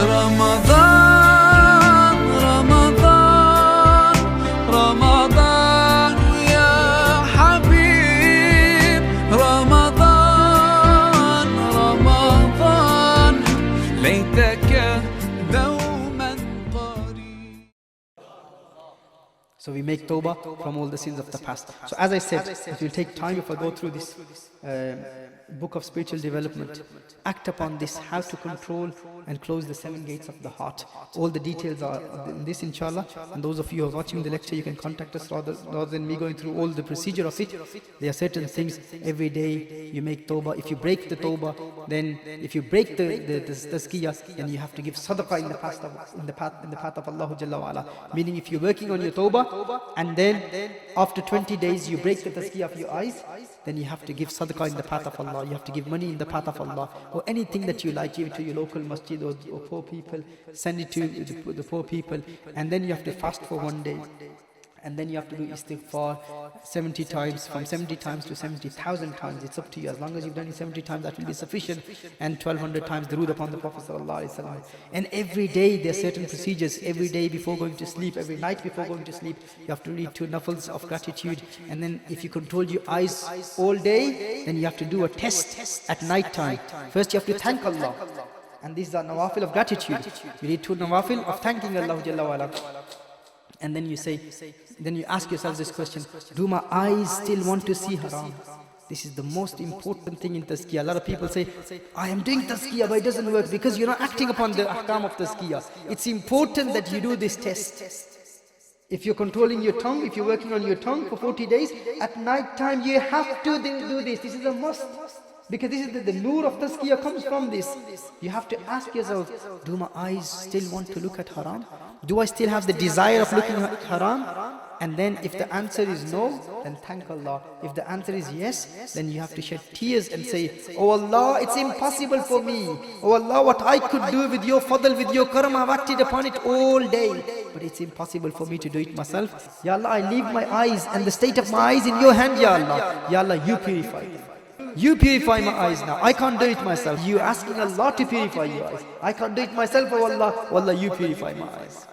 رمضان رمضان رمضان يا حبيب رمضان رمضان ليتك دوما قريب. So we make tawbah from all the sins of the past. So as I said, it will take time if I go through this book of spiritual development. Act upon this, how to control and close the 7 gates of the heart. All the details are in this, inshallah. And those of you who are watching the lecture, you can contact us rather than me going through all the procedure of it. There are certain things every day you make tawbah. If you break the tawbah, then if you break the tazkiyah, then you have to give sadaqah in the path of Allah Jalla wa Ala. Meaning if you're working on your tawbah and then after 20 days you break the tazkiyah of your eyes, then you have to give sadaqah in the path of Allah. You have to give money in the path of Allah, or anything that you like. Give it to your local masjid or poor people. Send it to the poor people, and then you have to fast for 1 day. And then you have to do istighfar 70 times, from 70 times to 70,000 times. It's up to you. As long as you've done it 70 times, that will be sufficient. And 1200 times durood upon the Prophet ﷺ. And every day there are certain procedures. Every day before going to sleep, every night before going to sleep, you have to read 2 nafals of gratitude. And then if you control your eyes all day, then you have to do a test at night time. First you have to thank Allah. And these are nawafil of gratitude. You read 2 nawafil of thanking Allah Jalla wa Ala. And then you say, then you ask yourself this question: do my eyes still want to see haram? This is the most important thing in tazkiyah. A lot of people say, I am doing tazkiyah, but it doesn't work because you're not acting upon the ahkam of tazkiyah. It's important that you do this test. If you're controlling your tongue, if you're working on your tongue for 40 days, at night time you have to do this. This is a must. Because this is the nur of tazkiyah comes from this. You have to ask yourself, do my eyes still want to look at haram? Do I still have the desire of looking at haram? And then if the answer is no, then thank Allah. If the answer is yes, then you have to shed tears and say, oh Allah, it's impossible for me. Oh Allah, what I could do with your fadl, with your karam, I've acted upon it all day. But it's impossible for me to do it myself. Ya Allah, I leave my eyes and the state of my eyes in your hand, Ya Allah. Ya Allah, you purify them. You purify my eyes now. I can't do it myself. You asking Allah to purify your eyes. I can't do it myself, oh Allah. Oh Allah, you purify my eyes.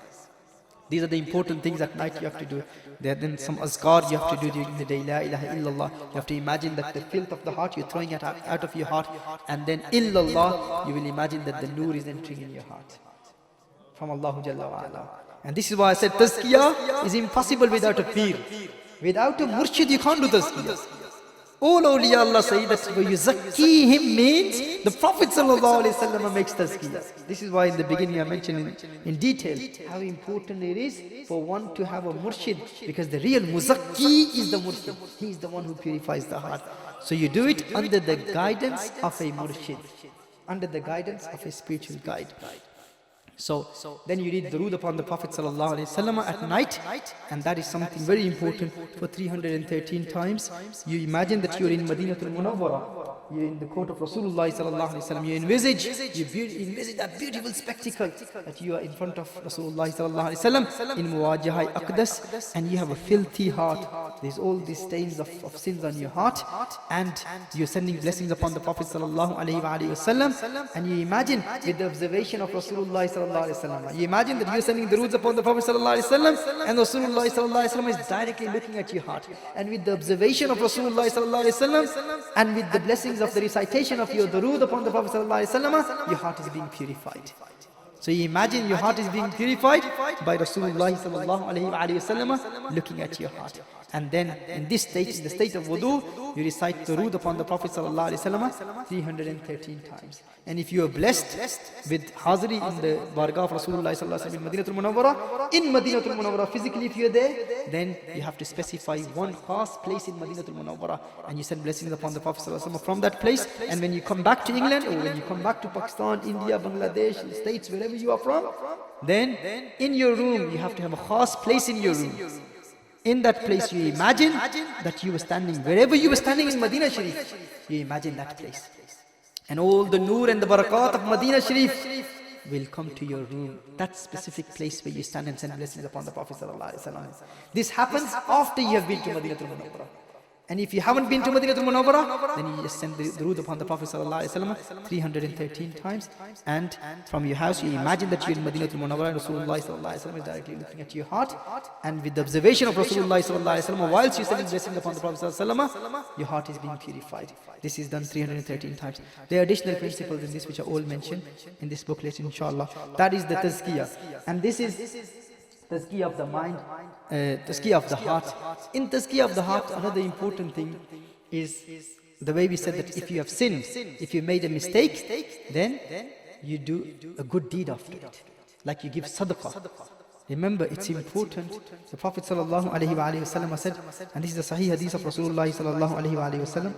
These are the important things at night you have to do. There are then some azkar you have to do during the day. La ilaha illallah. You have to imagine that the filth of the heart, you're throwing it out of your heart. And then illallah, you will imagine that the nur is entering in your heart. From Allah Jalla wa Ala. And this is why I said tazkiyah is impossible without a peer. Without a murshid, you can't do tazkiyah. All awliya Allah say that yuzakkihim means the Prophet ﷺ makes tazkiyah. This is why in the beginning I mentioned in detail how important it is for one to have a murshid, because the real muzakki is the murshid. He is the one who purifies the heart. So you do it under the guidance of a murshid, under the guidance of a spiritual guide. So then you read durood upon the Prophet ﷺ at night, and that is something very important. For 313 times, you imagine that you are in Madinatul Munawwara. You're in the court of Rasulullah ﷺ. You envisage that beautiful spectacle that you are in front of Rasulullah ﷺ in Muwajahah Aqdas, and you have a filthy heart. There's all these stains of sins on your heart, and you're sending blessings upon the Prophet ﷺ, and you imagine with the observation of Rasulullah ﷺ. You imagine that you're sending duroods upon the Prophet ﷺ, and Rasulullah ﷺ is directly looking at your heart. And with the observation of Rasulullah ﷺ, and with the blessings of the recitation of your durood upon the Prophet ﷺ, your heart is being purified. So you imagine your heart is being purified by Rasulullah ﷺ looking at your heart. And then in this state, in the state of wudu, you recite durood upon the Prophet ﷺ 313 times. And if you are blessed with hazri in the bargah of Rasulullah ﷺ in Madinatul Munawwara, physically if you are there, then you have to specify one khas place in Madinatul Munawwara, and you send blessings upon the Prophet ﷺ from that place. And when you come back to England, or when you come back to Pakistan, India, Bangladesh, States, wherever you are from, then in your room you have to have a khas place in your room. In that place you imagine that you were standing, wherever you were standing in Medina Sharif, you imagine that place. And all the nur and the barakat of Medina Sharif will come to your room, that specific place where you stand and send blessings upon the Prophet ﷺ. This happens after you have been to Madinatul Munawwara. And if you haven't been to Madinatul Munawwara, then you just send the durood upon the Prophet ﷺ 313 times. And from your house, you imagine that you're in Madinatul Munawwara and Rasulullah ﷺ is directly looking at your heart. And with the observation of Rasulullah ﷺ, whilst you're sending blessings upon the Prophet ﷺ, your heart is being purified. This is done 313 times. There are additional principles in this which are all mentioned in this booklet, inshallah. That is the tazkiyah. And this is tazkiyah of the mind, tazkiyah of the heart. In tazkiyah of the heart, another important thing is the way we said that if you have sinned, if you made a mistake, then you do a good deed after it. Like you give sadaqah. Remember, it's important. The Prophet sallallahu alaihi wasallam said, and this is the Sahih Hadith of Rasulullah sallallahu alaihi wasallam.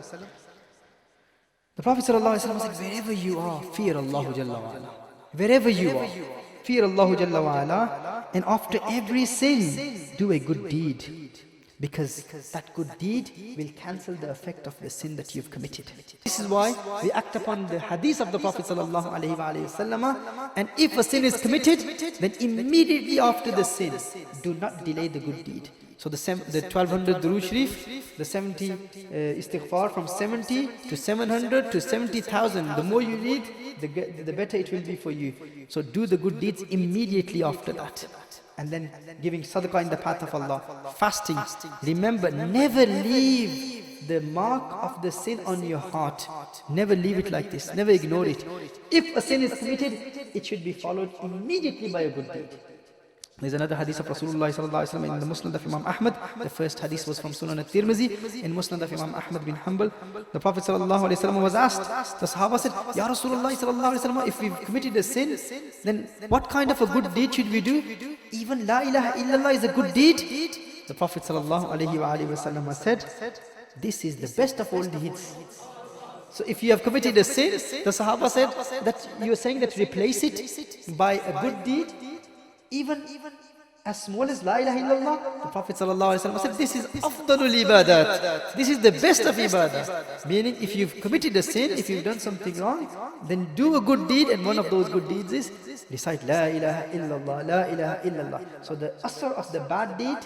The Prophet sallallahu alaihi wasallam said, wherever you are, fear Allah Jalla wa Ala. Wherever you are, fear Allah Jalla wa Ala, and after every sin, do a good deed. Because that good deed will cancel the effect of the sin that you've committed. This is why we act upon the hadith of the Prophet sallallahu alaihi wasallam, and if a sin is committed, then immediately after the sin, do not delay the good deed. So the 1200 Durood Sharif, the 70 istighfar, from 70 to 700 to 70,000. The more you read, the better it will be for you. So do the good deeds immediately after that. And then giving sadaqah in the path of Allah. Fasting. Remember, never leave the mark of the sin on your heart. Never leave it like this. Never ignore it. If a sin is committed, it should be followed immediately by a good deed. There's another hadith of Rasulullah sallallahu alaihi wasallam in the Musnad of Imam Ahmad. The first hadith was from Sunan al-Tirmizi in Musnad of Imam Ahmad bin Hanbal. The Prophet sallallahu alaihi wasallam was asked. The Sahaba said, Ya Rasulullah sallallahu alaihi wasallam, if we've committed a sin, then what kind of a good deed should we do? Even La ilaha illallah is a good deed. The Prophet sallallahu alaihi wasallam said, this is the best of all deeds. So if you have committed a sin, the Sahaba said that you are saying that replace it by a good deed. Even as small as La ilaha illallah, the Prophet ﷺ said, this is afdalul ibadat. This is the best of ibadah. Meaning, if you've committed a sin, if you've done something wrong, then do a good deed, and one of those good deeds is recite La ilaha illallah, La ilaha illallah. So the asr of the bad deed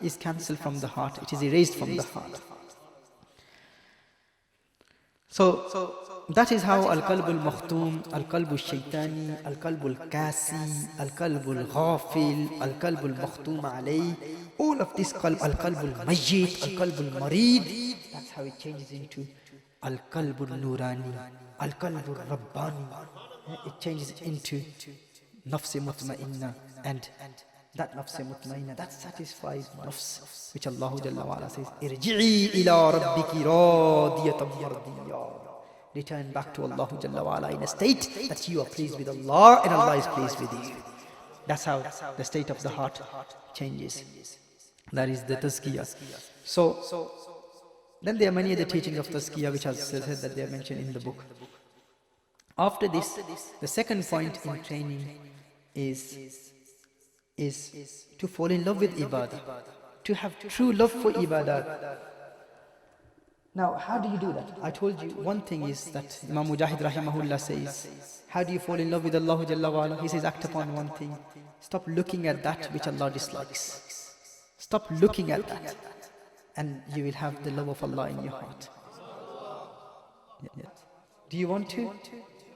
is cancelled from the heart. It is erased from the heart. So that is how Al-Qalb al-Makhtoom, Al-Qalb al-Shaytani, Al-Qalb al-Kasi, Al-Qalb al-Ghafil, Al-Qalb al-Makhtoom alayh, all of this qalb, Al-Qalb al-Majid, Al-Qalb al-Marid, that's how it changes into Al-Qalb al-Nurani, Al-Qalb al-Rabbani. It changes into Nafs Mutmainna, and that Nafs Mutmainna, that satisfies Nafs, which Allah Jalla wa Ala says, Irji'i ila rabbiki radiyatan mardiyya. Return back to Allah Jalla wa Ala in a state that you are pleased with Allah and Allah is pleased with you. That's how the state of the heart changes. That is the tazkiyah. So then there are many other teachings of tazkiyah which, as I said, that they are mentioned in the book. After this, the second point in training is to fall in love with ibadah, to have true love for ibadah. Now, how do you do that? I told you one thing is that Imam Mujahid rahimahullah says, how do you fall in love with Allah Jalla wa Ala? He says, act upon one thing. Stop looking at that which Allah dislikes. Stop looking at that, and you will have the love of Allah in your heart. Do you want to?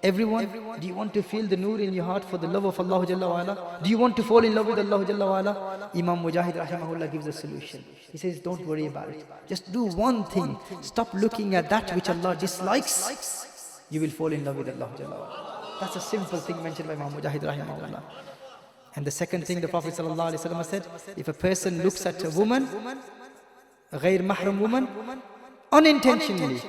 Everyone, do you want to feel the nur in your heart for the love of Allah Jalla wa Ala? Do you want to fall in love with Allah Jalla wa Ala? Imam Mujahid rahimahullah gives a solution. He says, don't worry about it. Just do one thing. Stop looking at that which Allah dislikes. You will fall in love with Allah Jalla wa Ala. That's a simple thing mentioned by Imam Mujahid rahimahullah. And the second thing the Prophet sallallahu alaihi wasallam said, if a person looks at a woman, a ghair mahram woman, unintentionally,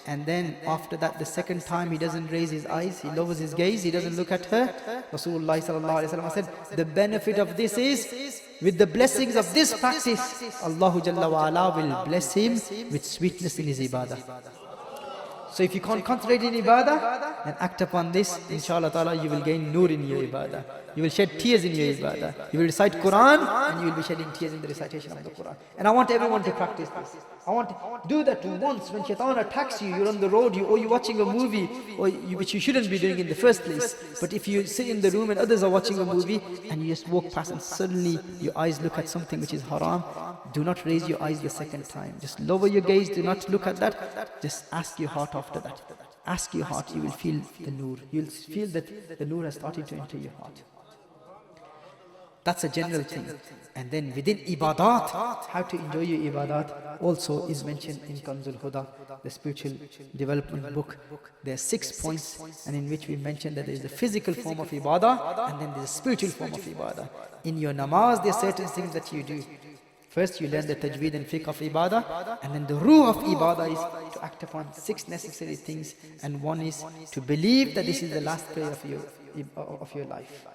and then after that the second time he doesn't raise his eyes, he lowers his gaze, he doesn't look at her, Rasulullah sallallahu alaihi wasallam said, the benefit of this is, with the blessings of this practice, Allah Jalla wa Ala will bless him with sweetness in his ibadah. So if you can't concentrate in ibadah, then act upon this, inshallah ta'ala, you will gain nur in your ibadah. You will shed tears in your ibadah. You will recite Quran, and you will be shedding tears in the recitation of the Quran. And I want everyone to practice this. I want to do that once when shaitan attacks you, you're on the road, or you're watching a movie, which you shouldn't be doing in the first place. But if you sit in the room and others are watching a movie, and you just walk past and suddenly your eyes look at something which is haram, do not raise your eyes the second time. Just lower your gaze, do not look at that. Just ask your heart after that. Ask your heart, you will feel the nur. You will feel that the nur has started to enter your heart. That's a general thing. And then within ibadat, how to enjoy your ibadat also is mentioned in Kanzul Huda, the spiritual development book. There are 6 points, and in which we mentioned that there is the physical form of ibadah, and then there is a spiritual form of ibadah. In your namaz, there are certain things that you do. First, you learn the tajweed and fiqh of ibadah, and then the ruh of ibadah is to act upon 6 necessary things, and one is to believe that this is the last prayer of your life.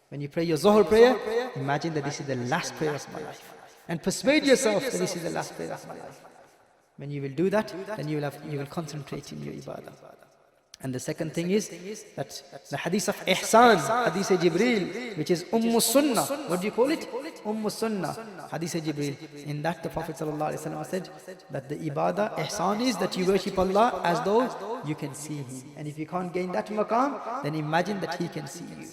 When you pray your Zuhr prayer, imagine that this is the last prayer of my life. And persuade yourself that this is the last prayer of my life. When you will do that, then you will concentrate in your ibadah. And the second thing is that the hadith of Ihsan, hadith of Jibreel, which is Sunnah. What do you call it? Sunnah, hadith of Jibreel. In that the Prophet ﷺ said that the ibadah, ihsan, is that you worship Allah as though you can see Him. And if you can't gain that maqam, then imagine that He can see you.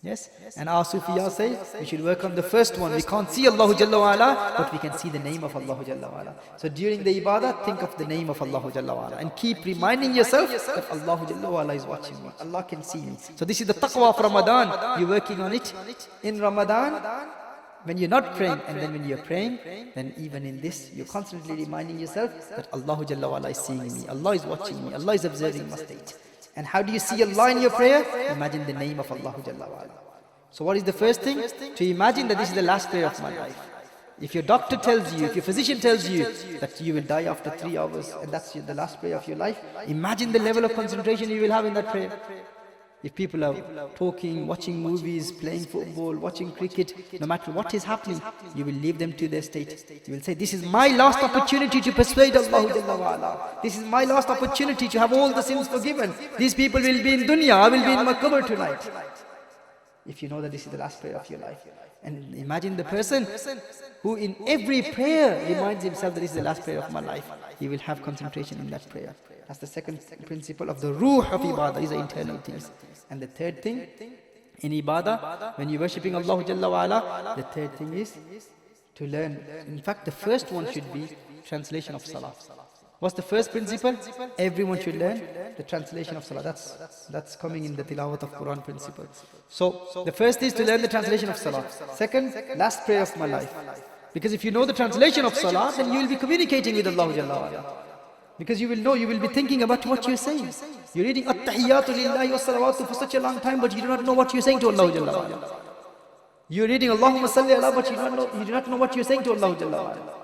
Yes? And our Sufiya say, we should work on the first one. We can't see Allah Jalla wa Ala, but we can see the name of Allah Jalla wa Ala. So during the ibadah, think of the name of Allah Jalla wa Ala. And keep reminding yourself that Allah Jalla wa Ala is watching me. Allah can see me. So this is the taqwa of Ramadan. You're working on it in Ramadan. When you're not praying, and then when you're praying, then even in this, you're constantly reminding yourself that Allah Jalla wa Ala is seeing me. Allah is watching me. Allah is observing my state. And how do you see Allah in your prayer? Imagine the name of Allah Jalla wa Ala. So what is the first thing? To imagine that this is the last prayer of my life. If your doctor tells you, if your physician tells you that you will die after 3 hours and that's the last prayer of your life, imagine the level of concentration you will have in that prayer. If people are talking, watching movies, playing football, watching cricket, no matter what is happening, you will leave them to their state. You will say, this is my last opportunity to persuade Allah Jalla wa Ala. This is my last opportunity to have all the sins forgiven. These people will be in dunya, I will be in my qabr tonight. If you know that this is the last prayer of your life. And imagine the person who in every prayer reminds himself that this is the last prayer of my life. He will have concentration in that prayer. That's the second principle of the ruh of ibadah, these are internal things. And the third thing, in ibadah, when you're worshipping Allah Jalla wa Ala, the third thing is to learn. In fact, the first one should be translation of salah. What's the first principle? Everyone should learn the translation of salah. That's coming in the tilawat of Quran principle. So the first is to learn the translation of salah. Second, last prayer of my life. Because if you know the translation of salah, then you will be communicating with Allah Jalla wa Ala. Because you will know, you will be thinking about what you're saying. You're reading At-Tahiyyatu Lillahi wa Salawatu for such a long time, but you do not know what you're saying to Allah Jalla wa Ala. You're reading Allahumma Salli Ala, but you do not know what you're saying to Allah Jalla wa Ala.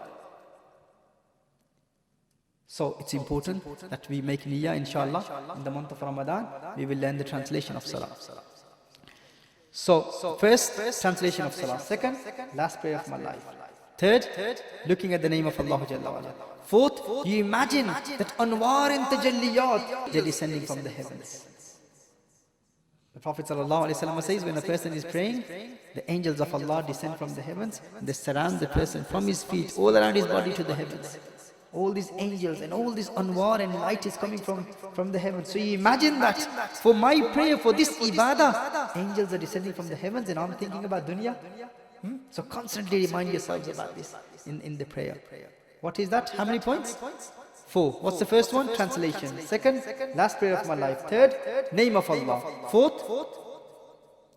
So it's important that we make niyyah, inshallah, in the month of Ramadan. We will learn the translation of salah. So first, translation of salah. Second, last prayer of my life. Third, looking at the name of Allah Jalla wa Ala. Fourth, you imagine that anwar and tajalliyat, they're descending from the heavens. The Prophet ﷺ says, when a person is praying, the angels of Allah descend from the heavens, and they surround the person from his feet all around his body to the heavens. All these angels and all this anwar and light is coming from the heavens. So you imagine that for my prayer, for this ibadah, angels are descending from the heavens and I'm thinking about dunya. So constantly remind yourselves about this in the prayer. What is that? How many points? 4. What's the first one? Translation. Second, last prayer of my life. Third, name of Allah. Fourth,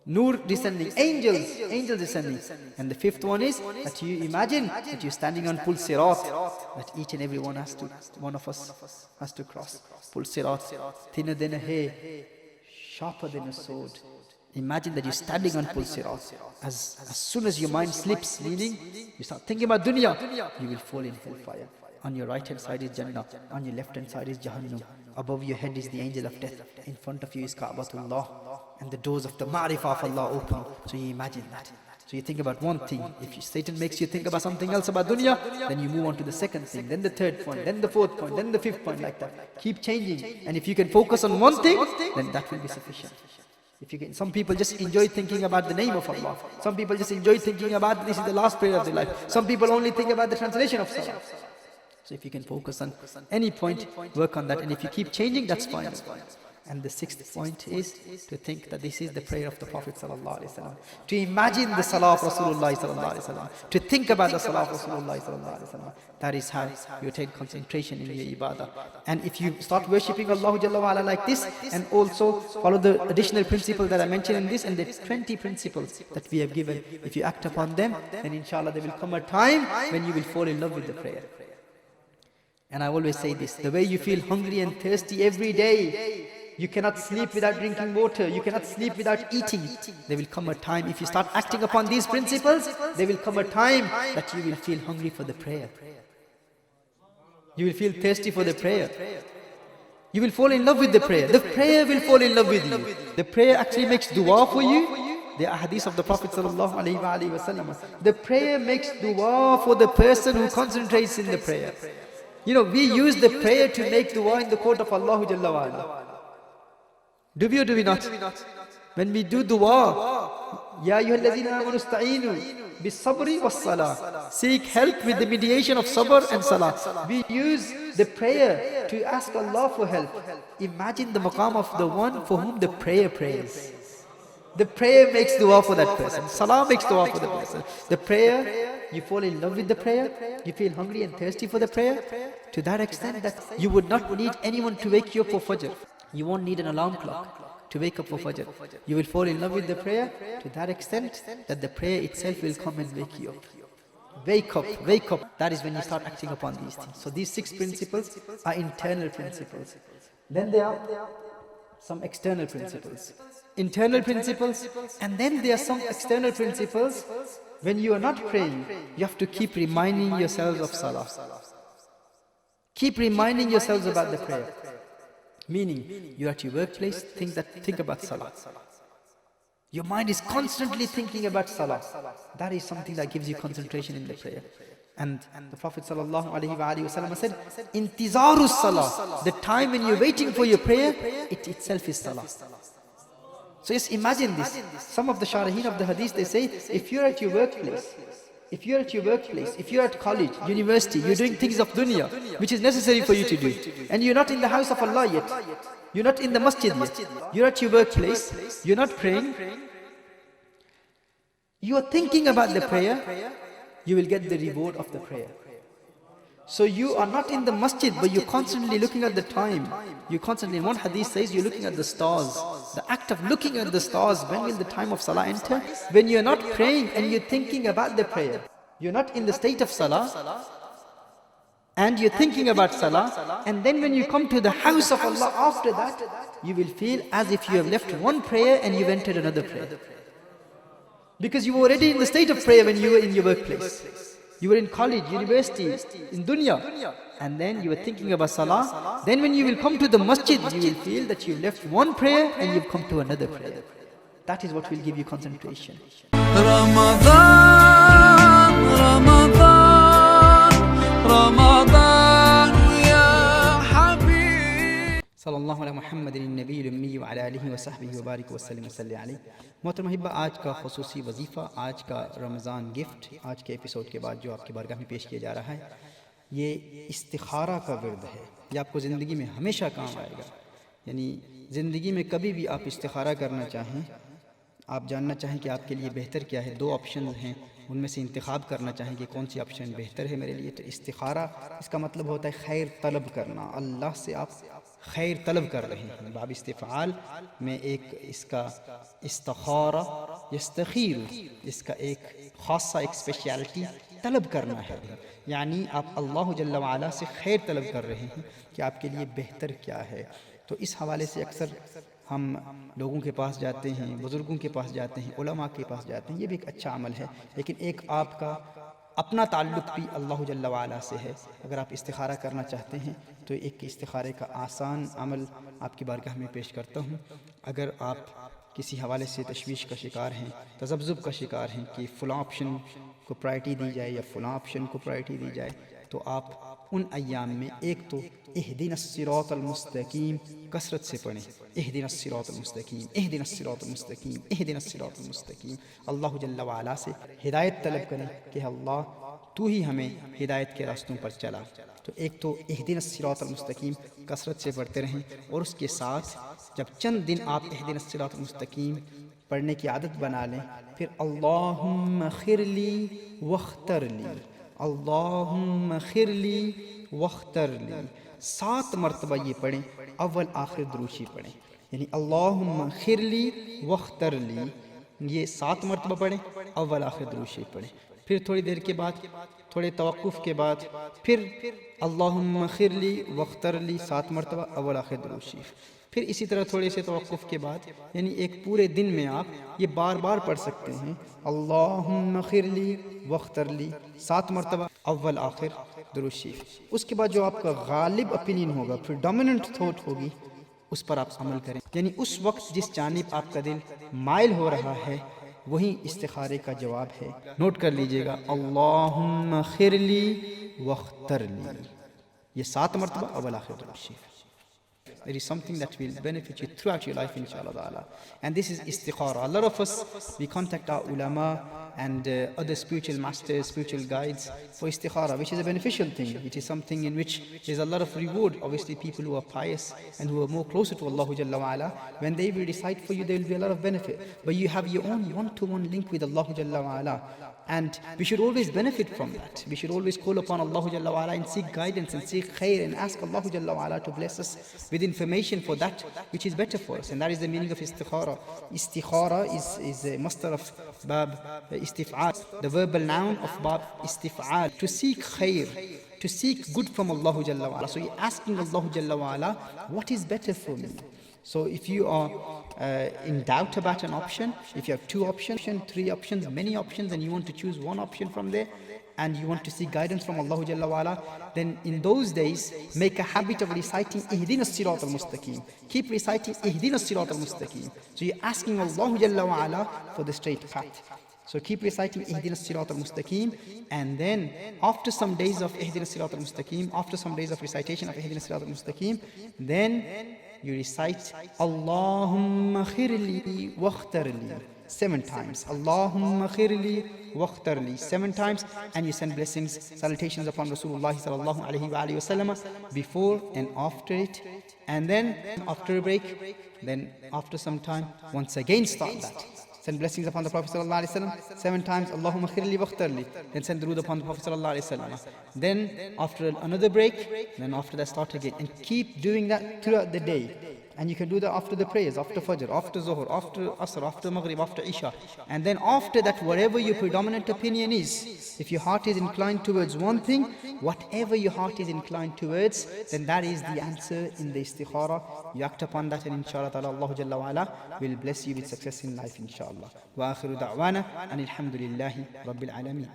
nur descending, angels descending. And the fifth one is that you imagine that you're standing on Pul Sirat, that each and every one of us has to cross. Pul Sirat, thinner than a hair, sharper than a sword. Imagine that you're standing on Pul Sirat. As soon as your mind slips, meaning you start thinking about dunya, you will fall in hellfire. On your right hand side is Jannah, on your left hand side is Jahannam. Above your head is the angel of death. In front of you is Ka'batullah. And the doors of the Ma'rifah of Allah open. So you imagine that. So you think about one thing. If Satan makes you think about something else about dunya, then you move on to the second thing, then the third point, then the fourth point, then the fifth point, like that. Keep changing. And if you can focus on one thing, then that will be sufficient. If you can, some people just enjoy thinking about the name of Allah. Some people just enjoy thinking about this is the last prayer of their life. Some people only think about the translation of salah. So if you can focus on any point, work on that. And if you keep changing, that's fine. And the sixth point is to think that this is the prayer of the Prophet sallallahu alaihi wasallam. To imagine the salah of Rasulullah sallallahu alaihi wasallam. To think about the salah of Rasulullah sallallahu alaihi wasallam. That is how you attain concentration in your ibadah. And if you start worshipping Allah Jalla wa Ala like this, and also follow the additional principles that I mentioned in this, and the 20 principles that we have given, if you act upon them, then inshallah there will come a time when you will fall in love with the prayer. And I always say this, the way you feel hungry and thirsty every day, you cannot sleep without drinking water, you cannot sleep without eating. There will come a time, if you start acting upon these principles, there will come a time that you will feel hungry for the prayer. You will feel thirsty for the prayer. You will fall in love with the prayer. The prayer will fall in love with you. The prayer actually makes dua for you. The hadith of the Prophet sallallahu alaihi wasallam. The prayer makes dua for the person who concentrates in the prayer. You know, we use the prayer to make dua in the court of Allah Jalla wa Ala. Do we or do we not? When we do dua, Ya ayyuhallazina amanu ista'inu bis-sabri was-salah. Seek help with the mediation of sabr and salah. We use the prayer to ask Allah for help. Imagine the maqam of the one for whom the prayer prays. The prayer makes dua for that person. Salah makes dua for the person. The prayer, you fall in love with the prayer. You feel hungry and thirsty for the prayer. To that extent that you would not need anyone to wake you up for Fajr. You won't need an alarm clock to wake up for Fajr. You will fall in love with the prayer to that extent that the prayer itself will come and wake you up. Wake up, wake up. That is when you start acting upon these things. So these 6 principles are internal principles. Then there are some external principles. Internal principles, and then there are some external principles. When you are not praying, you have to keep reminding yourselves of salah. Keep reminding yourselves about the prayer. Meaning, you're at your workplace, think about salah. Your mind is constantly thinking about salah. That is something that gives you concentration in the prayer. And the Prophet sallallahu alaihi wasallam said, "Intizarus salah." The time when you're waiting for your prayer, it itself is salah. So just imagine this. Some of the sharahin of the hadith, they say, if you're at your workplace, if you're at college, university, you're doing things of dunya, which is necessary for you to do, and you're not in the house of Allah yet, you're not in the masjid yet, you're at your workplace, you're not praying, you are thinking about the prayer, you will get the reward of the prayer. So you are not in the masjid, but you're constantly looking at the time. You constantly, in one hadith says, you're looking at the stars. The act of looking at the stars, when will the time of salah enter? When you're not praying and you're thinking about the prayer. You're not in the state of salah, and you're thinking about salah, and then when you come to the house of Allah after that, you will feel as if you have left one prayer and you've entered another prayer. Because you were already in the state of prayer when you were in your workplace. You were in college, university, in dunya, and then you were thinking about salah. Then when you will come to the masjid, you will feel that you left one prayer and you've come to another prayer. That is what will give you concentration. Ramadan, Ramadan, Ramadan, ya Habib. सल्लल्लाहु अलैहि मुहम्मद नबी उम्मी व अला आलिहि व सहबिहि व बारिक व सल्लम अलैहि। मोहतरम अहिब्बा, आज का खुसूसी वजीफ़ा, आज का रमज़ान गिफ्ट, आज के एपिसोड के बाद जो आपकी बारगाह में पेश किया जा रहा है, ये इस्तिखारा का विर्द है। ये आपको ज़िंदगी में हमेशा काम आएगा। यानी ज़िंदगी में कभी भी आप इस्तिखारा करना चाहें, आप जानना चाहें कि आपके लिए बेहतर क्या है, 2 ऑप्शन हैं, उनमें से इंतखाब करना चाहें कि कौन सी ऑप्शन बेहतर है मेरे लिए, तो इस्तिखारा इसका मतलब होता है खैर तलब करना। अल्लाह से आप खैर तलब कर रहे हैं। बाब इस्तिफ़ाल में एक इसका इस्तिखारा यस्तखीर, इसका एक ख़ासा एक स्पेशलिटी तलब करना है। यानी आप अल्लाह जल्ल व अला से खैर तलब कर रहे हैं कि आपके लिए बेहतर क्या है। तो इस हवाले से अक्सर हम लोगों के पास जाते हैं, बुज़ुर्गों के पास जाते हैं, उलमा के पास जाते हैं, ये भी एक अच्छा अमल है। लेकिन एक आपका अपना ताल्लुक़ भी अल्लाह जल्ल व अला से है। अगर आप इस्तिखारा करना चाहते हैं तो एक इस्तिखारे का आसान अमल आपकी बारगाह में पेश करता हूँ। अगर आप किसी हवाले से तशवीश का शिकार हैं, तज़ब्ज़ुब का शिकार हैं कि फ़लाँ ऑप्शन को प्रायोरिटी दी जाए या फ़लाँ ऑप्शन को प्रायोरिटी दी जाए, तो आप उन अय्याम में एक तो इहदिनस सिरातल मुस्तकीम कसरत से पढ़ें। इहदिनस सिरातल मुस्तकीम, इहदिनस सिरातल मुस्तकीम, इहदिनस सिरातल मुस्तकीम। अल्लाह जल्ल व अला से हिदायत तलब करें कि अल्लाह تو ہی ہمیں ہدایت کے راستوں پر چلا. تو ایک تو اہدنا الصراط المستقیم کثرت سے پڑھتے رہیں، اور اس کے ساتھ جب چند دن آپ اہدنا الصراط المستقیم پڑھنے کی عادت بنا لیں، پھر اللہم اغفر لی واختر لی، اللہم اغفر لی واختر لی 7 مرتبہ یہ پڑھیں، اول آخر دروشی پڑھیں. یعنی اللہم اغفر لی واختر لی یہ 7 مرتبہ پڑھیں، اول آخر دروشی پڑھیں. پھر تھوڑی دیر کے بعد، تھوڑے توقف کے بعد، پھر اللہم اغفر لی واختر لی 7 مرتبہ اول آخر دروشی. پھر اسی طرح تھوڑے سے توقف کے بعد، یعنی ایک پورے دن میں آپ یہ بار بار پڑھ سکتے ہیں، اللہم اغفر لی واختر لی 7 مرتبہ اول آخر درود شریف. اس کے بعد جو آپ کا غالب اپینین ہوگا، پھر ڈومیننٹ تھاٹ ہوگی، اس پر آپ عمل کریں. یعنی اس وقت جس جانب آپ کا دل مائل ہو رہا ہے وہی استخارے کا جواب ہے. نوٹ کر لیجئے گا، اللہم اغفر لی واختر لی، یہ 7 مرتبہ اول آخر درود شریف. It is something that will benefit you throughout your life, inshallah ta'ala. And this is istikhara. A lot of us, we contact our ulama and other spiritual masters, spiritual guides for istikhara, which is a beneficial thing. It is something in which there's a lot of reward. Obviously, people who are pious and who are more closer to Allah Jalla wa Ala, when they will recite for you, there will be a lot of benefit. But you have your own one-to-one link with Allah Jalla wa Ala. And we should always benefit from that. We should always call upon Allah Jalla wa Ala and seek guidance and seek khair and ask Allah Jalla wa Ala to bless us with information for that which is better for us. And that is the meaning of istikhara. Istikhara is a masdar of bab istif'al, the verbal noun of bab istif'al, to seek khair, to seek good from Allah Jalla wa Ala. So you're asking Allah Jalla wa Ala, what is better for me? So if you are in doubt about an option, if you have 2 options, 3 options, many options, and you want to choose one option from there, and you want to seek guidance from Allah Jalla wa Ala, then in those days, make a habit of reciting Ihdina as-Sirat al-Mustaqim. Keep reciting Ihdina as-Sirat al-Mustaqim. So you're asking Allah Jalla wa Ala for the straight path. So keep reciting Ihdina as-Sirat al-Mustaqim, and then after some days of Ihdina as-Sirat al-Mustaqim, after some days of recitation of Ihdina as-Sirat al-Mustaqim, then you recite Allahumma khirli wakhtarli 7 times. Allahumma khirli wakhtarli 7 times, and you send blessings, salutations upon Rasulullah sallallahu alaihi wasallam before and after it. And then after a break, then after some time, once again start that. Send blessings upon the Prophet sallallahu alaihi wasallam 7 times, Allahumma khirli wakhtarli. Then send durood upon the Prophet sallallahu alaihi wasallam. Then after another break, then after that start again, and keep doing that throughout the day. And you can do that after the prayers, after Fajr, after Zuhr, after Asr, after Maghrib, after Isha. And then after that, whatever your predominant opinion is, if your heart is inclined towards one thing, whatever your heart is inclined towards, then that is the answer in the istikhara. You act upon that, and inshallah ta'ala, Allah Jalla wa Ala will bless you with success in life, inshallah. Wa akhiru da'wana, and alhamdulillahi rabbil alameen.